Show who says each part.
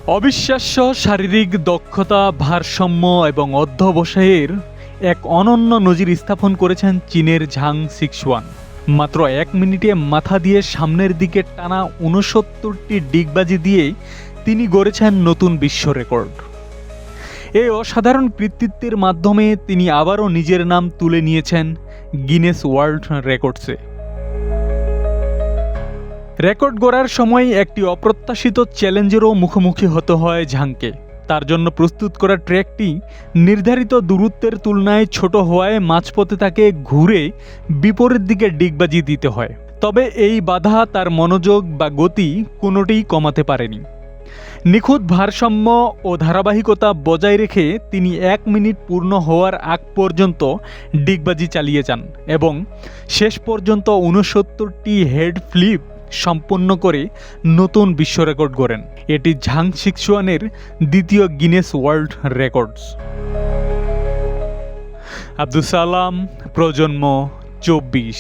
Speaker 1: অবিশ্বাস্য শারীরিক দক্ষতা, ভারসাম্য এবং অধ্যবসায়ের এক অনন্য নজির স্থাপন করেছেন চীনের ঝাং শিক্সুয়ান। মাত্র 1 মিনিটে মাথা দিয়ে সামনের দিকে টানা 69টি ডিগবাজি দিয়ে তিনি গড়েছেন নতুন বিশ্ব রেকর্ড। এই অসাধারণ কৃতিত্বের মাধ্যমে তিনি আবারও নিজের নাম তুলে নিয়েছেন গিনেস ওয়ার্ল্ড রেকর্ডসে। রেকর্ড গড়ার সময় একটি অপ্রত্যাশিত চ্যালেঞ্জেরও মুখোমুখি হতে হয় ঝাংকে। তার জন্য প্রস্তুত করা ট্র্যাকটি নির্ধারিত দূরত্বের তুলনায় ছোট হওয়ায় মাঝপথে তাকে ঘুরে বিপরীত দিকে ডিগবাজি দিতে হয়। তবে এই বাধা তার মনোযোগ বা গতি কোনোটিই কমাতে পারেনি। নিখুঁত ভারসাম্য ও ধারাবাহিকতা বজায় রেখে তিনি 1 মিনিট পূর্ণ হওয়ার আগ পর্যন্ত ডিগবাজি চালিয়ে যান এবং শেষ পর্যন্ত 69টি হেড ফ্লিপ সম্পন্ন করে নতুন বিশ্ব রেকর্ড গড়েন। এটি ঝাং শিক্সুয়ানের দ্বিতীয় Guinness world records. Abdus Salam, প্রজন্ম 24।